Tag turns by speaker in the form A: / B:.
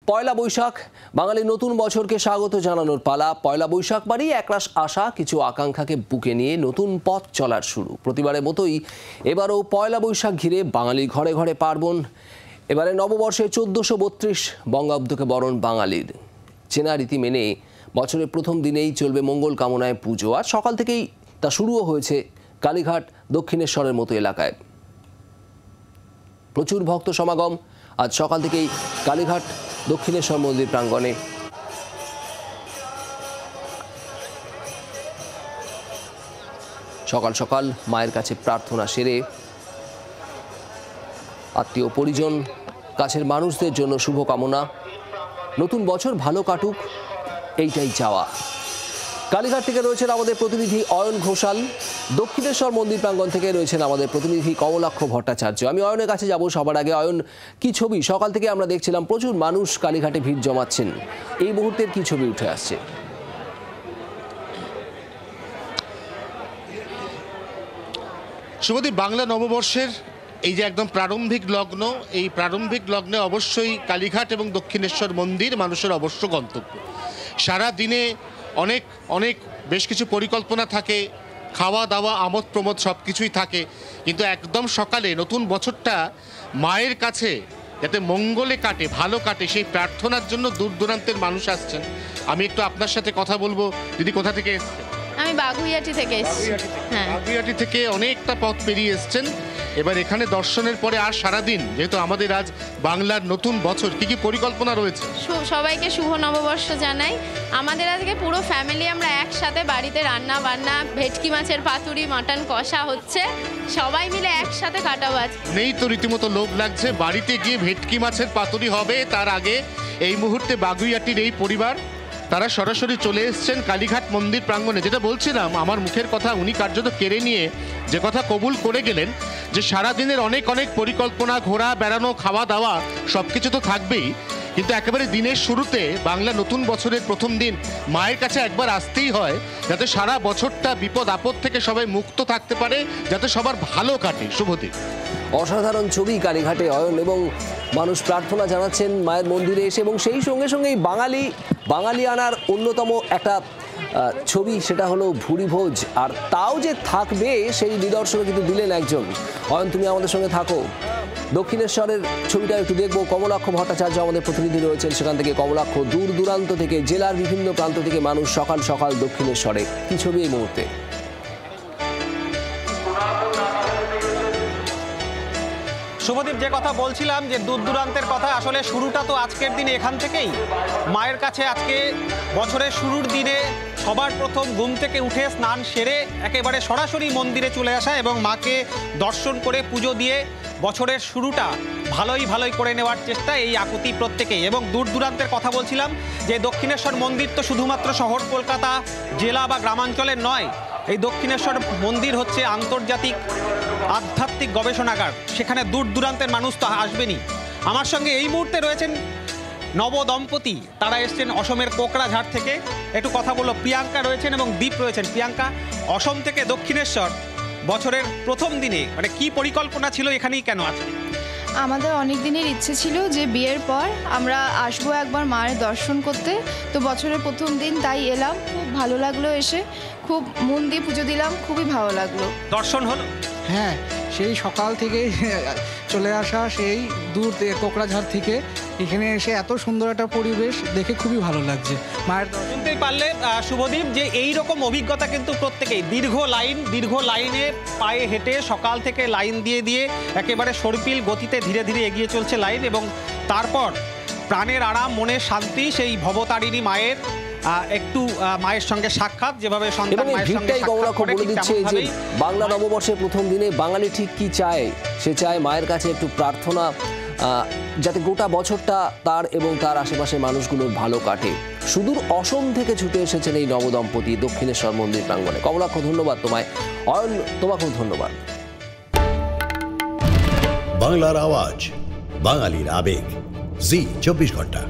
A: পয়লা বৈশাখ বাঙালি নতুন বছরকে স্বাগত জানানোর পালা। পয়লা বৈশাখ বাড়ি একরাশ আশা, কিছু আকাঙ্ক্ষাকে বুকে নিয়ে নতুন পথ চলার শুরু। প্রতিবারের মতোই এবারও পয়লা বৈশাখ ঘিরে বাঙালির ঘরে ঘরে পার্বণ। এবারে নববর্ষে 1432 বঙ্গাব্দকে বরণ বাঙালির। চেনা রীতি মেনে বছরের প্রথম দিনেই চলবে মঙ্গল কামনায় পুজো, আর সকাল থেকেই তা শুরুও হয়েছে কালীঘাট দক্ষিণেশ্বরের মতো এলাকায়। প্রচুর ভক্ত সমাগম আজ সকাল থেকেই কালীঘাট দক্ষিণেশ্বর মন্দির প্রাঙ্গণে। সকাল সকাল মায়ের কাছে প্রার্থনা সেরে আত্মীয় পরিজন, কাছের মানুষদের জন্য শুভকামনা, নতুন বছর ভালো কাটুক, এইটাই চাওয়া। কালীঘাট থেকে রয়েছেন আমাদের প্রতিনিধি অয়ন ঘোষাল, দক্ষিণেশ্বর মন্দির প্রাঙ্গণ থেকে রয়েছেন আমাদের প্রতিনিধি কমলাক্ষ ভট্টাচার্য। আমি অয়নের কাছে যাব সবার আগে। অয়ন, কি ছবি? সকাল থেকে আমরা দেখছিলাম প্রচুর মানুষ কালীঘাটে ভিড় জমাচ্ছেন, এই মুহূর্তের কি ছবি উঠে আসছে?
B: শুভদীপ, বাংলা নববর্ষের এই যে একদম প্রারম্ভিক লগ্ন, এই প্রারম্ভিক লগ্নে অবশ্যই কালীঘাট এবং দক্ষিণেশ্বর মন্দির মানুষের অবশ্য গন্তব্য। সারা দিনে অনেক অনেক বেশ কিছু পরিকল্পনা থাকে, খাওয়া দাওয়া আমোদ প্রমোদ সব কিছুই থাকে, কিন্তু একদম সকালে নতুন বছরটা মায়ের কাছে যাতে মঙ্গলে কাটে, ভালো কাটে, সেই প্রার্থনার জন্য দূর দূরান্তের মানুষ আসছেন। আমি একটু আপনার সাথে কথা বলবো। দিদি, কোথা থেকে এসছেন?
C: আমি বাগুইয়াটি থেকে এসেছি। হ্যাঁ,
B: বাগুইয়াটি থেকে অনেকটা পথ পেরিয়ে এসছেন। এবার এখানে দর্শনের পরে আর সারাদিন, যেহেতু আমাদের আজ বাংলার নতুন বছর, কি কি পরিকল্পনা রয়েছে?
C: সবাইকে শুভ নববর্ষ জানাই। আমাদের আজকে পুরো ফ্যামিলি আমরা একসাথে বাড়িতে রান্না বান্না, ভেটকি মাছের পাতুরি, মাটন কষা হচ্ছে, সবাই মিলে একসাথে কাটাবো আজ।
B: নেই তো রীতিমতো লোভ লাগছে, বাড়িতে গিয়ে ভেটকি মাছের পাতুরি হবে। তার আগে এই মুহূর্তে বাগুইয়াটির এই পরিবার তারা সরাসরি চলে এসছেন কালীঘাট মন্দির প্রাঙ্গণে। যেটা বলছিলাম, আমার মুখের কথা উনি কার্যত কেড়ে নিয়ে যে কথা কবুল করে গেলেন, যে সারাদিনের অনেক অনেক পরিকল্পনা, ঘোরা বেড়ানো, খাওয়া দাওয়া সব কিছু তো থাকবেই, কিন্তু একেবারে দিনের শুরুতে বাংলা নতুন বছরের প্রথম দিন মায়ের কাছে একবার আসতেই হয়, যাতে সারা বছরটা বিপদ আপদ থেকে সবাই মুক্ত থাকতে পারে, যাতে সবার ভালো কাটে। শুভদীপ,
A: অসাধারণ ছবি কালীঘাটে অয়ন, এবং মানুষ প্রার্থনা জানাচ্ছেন মায়ের মন্দিরে এসে, এবং সেই সঙ্গে সঙ্গেই বাঙালি আনার অন্যতম একটা ছবি, সেটা হলো ভুরিভোজ। আর তাও যে থাকবে সেই নিদর্শন কিন্তু দিলেন একজন। অয়ন, তুমি আমাদের সঙ্গে থাকো, দক্ষিণেশ্বরের ছবিটা একটু দেখবো। কমলাক্ষ ভট্টাচার্য আমাদের প্রতিনিধি রয়েছেন সেখান থেকে। কমলাক্ষ, দূর দূরান্ত থেকে, জেলার বিভিন্ন প্রান্ত থেকে মানুষ সকাল সকাল দক্ষিণেশ্বরে, কি ছবি এই মুহূর্তে?
D: শুভদীপ, যে কথা বলছিলাম যে দূর দূরান্তের কথা, আসলে শুরুটা তো আজকের দিনে এখান থেকেই। মায়ের কাছে আজকে বছরের শুরুর দিনে সবার প্রথম ঘুম থেকে উঠে স্নান সেরে একেবারে সরাসরি মন্দিরে চলে আসা এবং মাকে দর্শন করে পুজো দিয়ে বছরের শুরুটা ভালোই করে নেওয়ার চেষ্টা, এই আকুতি প্রত্যেকেই। এবং দূর দূরান্তের কথা বলছিলাম যে দক্ষিণেশ্বর মন্দির তো শুধুমাত্র শহর কলকাতা, জেলা বা গ্রামাঞ্চলের নয়, এই দক্ষিণেশ্বর মন্দির হচ্ছে আন্তর্জাতিক আধ্যাত্মিক গবেষণাগার। সেখানে দূর দূরান্তের মানুষ তো আসবেনই। আমার সঙ্গে এই মুহূর্তে রয়েছেন নবদম্পতি, তারা এসছেন অসমের কোকরাঝাড় থেকে। একটু কথা বললো। প্রিয়াঙ্কা রয়েছেন এবং দীপ রয়েছেন। প্রিয়াঙ্কা, অসম থেকে দক্ষিণেশ্বর বছরের প্রথম দিনে মানে কি পরিকল্পনা ছিল, এখানেই কেন আজকে?
E: আমাদের অনেক দিনের ইচ্ছে ছিল যে বিয়ের পর আমরা আসবো একবার মায়ের দর্শন করতে, তো বছরের প্রথম দিন তাই এলাম। খুব ভালো লাগলো, এসে খুব মন দিয়ে পুজো দিলাম, খুবই ভালো লাগলো।
D: দর্শন হলো?
F: হ্যাঁ, সেই সকাল থেকে চলে আসা, সেই দূর কোকরাঝাড় থেকে এখানে এসে এত সুন্দর একটা পরিবেশ দেখে খুবই ভালো লাগছে। মায়ের
D: শুনতেই পারলে শুভদীপ, যে এইরকম অভিজ্ঞতা কিন্তু প্রত্যেকেই। দীর্ঘ লাইনে পায়ে হেঁটে সকাল থেকে লাইন দিয়ে একেবারে সর্পিল গতিতে ধীরে ধীরে এগিয়ে চলছে লাইন, এবং তারপর প্রাণের আরাম, মনের শান্তি, সেই ভবতারিণী মায়ের একটু মায়ের সঙ্গে সাক্ষাৎ, যেভাবে সন্তান মায়ের সঙ্গে সাক্ষাৎ করে,
A: বলে দিচ্ছে যে বাংলা নববর্ষের প্রথম দিনে বাঙালি ঠিক কি চায়, সে চায় মায়ের কাছে একটু প্রার্থনা, যাতে গোটা বছরটা তার এবং তার আশেপাশের মানুষগুলোর ভালো কাটে। সুদূর অসম থেকে ছুটে এসেছেন এই নবদম্পতি দক্ষিণেশ্বর মন্দির প্রাঙ্গণে। কমলাক্ষ, ধন্যবাদ তোমায়। অয়ন, তোমাকেও ধন্যবাদ।
G: বাংলার আওয়াজ, বাঙালির আবেগ, জি 24 ঘন্টা।